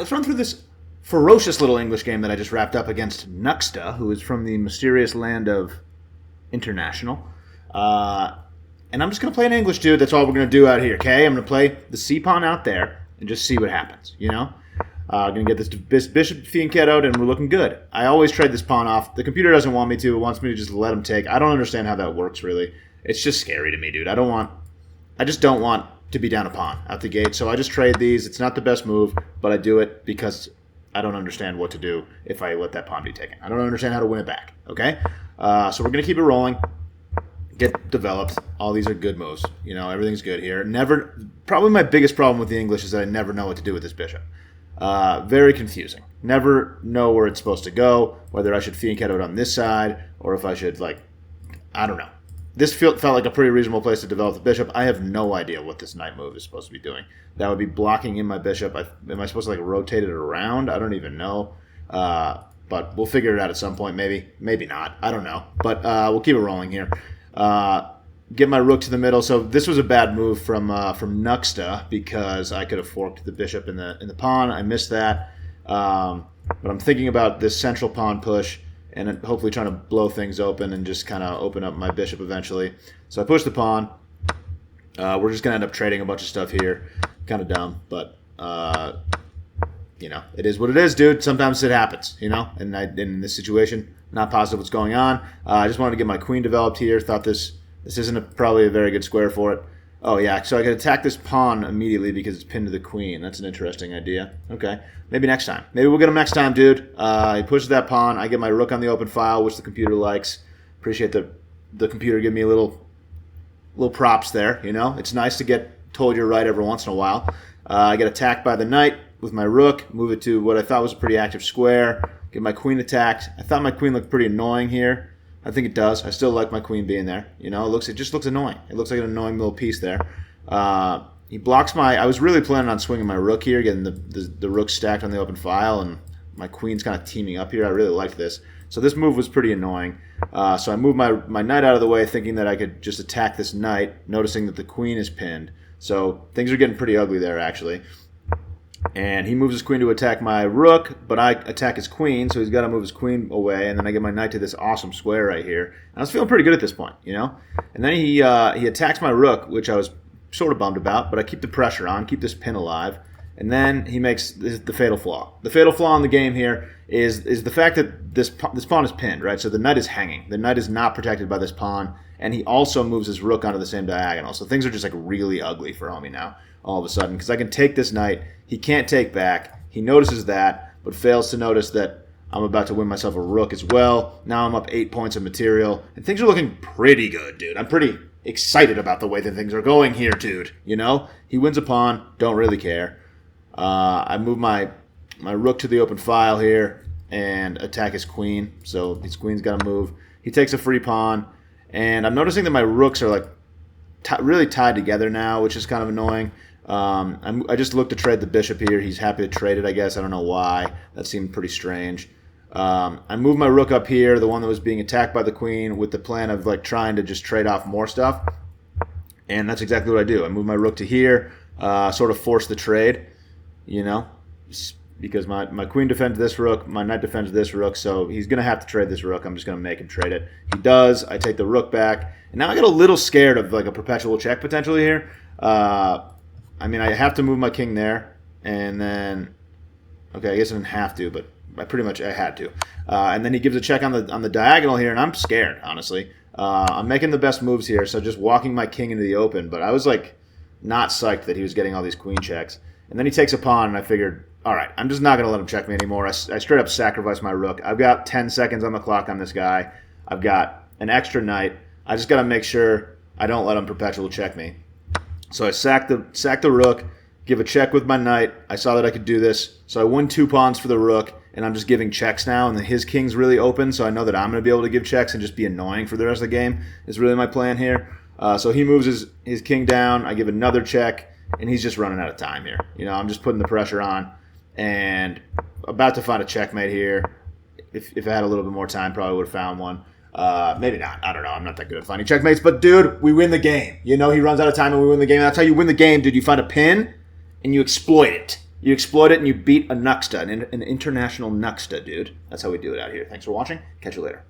let's run through this ferocious little English game that I just wrapped up against Nuxta, who is from the mysterious land of International. And I'm just going to play an English dude. That's all we're going to do out here, okay? I'm going to play the C-pawn out there and just see what happens, you know? I'm going to get this bishop fianchetto out, and we're looking good. I always trade this pawn off. The computer doesn't want me to. It wants me to just let him take. I don't understand how that works, really. It's just scary to me, dude. I just don't want to be down a pawn out the gate, so I just trade these. It's not the best move, but I do it because I don't understand what to do if I let that pawn be taken. I don't understand how to win it back, okay? So we're going to keep it rolling, get developed. All these are good moves. You know, everything's good here. Probably my biggest problem with the English is that I never know what to do with this bishop. Very confusing. Never know where it's supposed to go, whether I should fianchetto it on this side or if I should, I don't know. This felt like a pretty reasonable place to develop the bishop. I have no idea what this knight move is supposed to be doing. That would be blocking in my bishop. Am I supposed to rotate it around? I don't even know. But we'll figure it out at some point, maybe. Maybe not. I don't know. But we'll keep it rolling here. Get my rook to the middle. So this was a bad move from Nuxta because I could have forked the bishop in the pawn. I missed that. But I'm thinking about this central pawn push and hopefully trying to blow things open and just kind of open up my bishop eventually. So I push the pawn. We're just going to end up trading a bunch of stuff here. Kind of dumb, but, you know, it is what it is, dude. Sometimes it happens, you know, and in this situation, not positive what's going on. I just wanted to get my queen developed here. Thought this isn't probably a very good square for it. Oh, yeah, so I could attack this pawn immediately because it's pinned to the queen. That's an interesting idea. Okay, maybe next time. Maybe we'll get him next time, dude. He pushes that pawn. I get my rook on the open file, which the computer likes. Appreciate the computer giving me a little props there, you know. It's nice to get told you're right every once in a while. I get attacked by the knight with my rook. Move it to what I thought was a pretty active square. Get my queen attacked. I thought my queen looked pretty annoying here. I think it does. I still like my queen being there. You know, it just looks annoying. It looks like an annoying little piece there. He blocks I was really planning on swinging my rook here, getting the rook stacked on the open file, and my queen's kind of teaming up here. I really liked this. So this move was pretty annoying. So I moved my knight out of the way, thinking that I could just attack this knight, noticing that the queen is pinned. So things are getting pretty ugly there, actually. And he moves his queen to attack my rook, but I attack his queen, so he's got to move his queen away, and then I get my knight to this awesome square right here. And I was feeling pretty good at this point, you know? And then he attacks my rook, which I was sort of bummed about, but I keep the pressure on, keep this pin alive. And then he makes the fatal flaw. The fatal flaw in the game here is the fact that this pawn is pinned, right? So the knight is hanging. The knight is not protected by this pawn, and he also moves his rook onto the same diagonal. So things are just really ugly for homie now, all of a sudden, because I can take this knight. He can't take back. He notices that, but fails to notice that I'm about to win myself a rook as well. Now I'm up 8 points of material, and things are looking pretty good, dude. I'm pretty excited about the way that things are going here, dude. You know? He wins a pawn. Don't really care. I move my rook to the open file here and attack his queen. So his queen's got to move. He takes a free pawn, and I'm noticing that my rooks are really tied together now, which is kind of annoying. I just looked to trade the bishop here. He's happy to trade it, I guess. I don't know why. That seemed pretty strange. I moved my rook up here, the one that was being attacked by the queen, with the plan of trying to just trade off more stuff. And that's exactly what I do. I move my rook to here, sort of force the trade, you know, because my queen defends this rook, my knight defends this rook, so he's going to have to trade this rook. I'm just going to make him trade it. He does. I take the rook back. And now I get a little scared of a perpetual check potentially here. I mean, I have to move my king there, and then, okay, I guess I didn't have to, but I had to. And then he gives a check on the diagonal here, and I'm scared, honestly. I'm making the best moves here, so just walking my king into the open, but I was not psyched that he was getting all these queen checks. And then he takes a pawn, and I figured, all right, I'm just not going to let him check me anymore. I straight up sacrifice my rook. I've got 10 seconds on the clock on this guy. I've got an extra knight. I just got to make sure I don't let him perpetual check me. So I sack the rook, give a check with my knight. I saw that I could do this, so I win 2 pawns for the rook, and I'm just giving checks now, and his king's really open, so I know that I'm going to be able to give checks and just be annoying for the rest of the game is really my plan here. So he moves his king down. I give another check, and he's just running out of time here. You know, I'm just putting the pressure on, and about to find a checkmate here. If I had a little bit more time, probably would have found one. Maybe not. I don't know. I'm not that good at finding checkmates. But, dude, we win the game. You know, he runs out of time and we win the game. That's how you win the game, dude. You find a pin and you exploit it. You exploit it and you beat a Nuxta, an international Nuxta, dude. That's how we do it out here. Thanks for watching. Catch you later.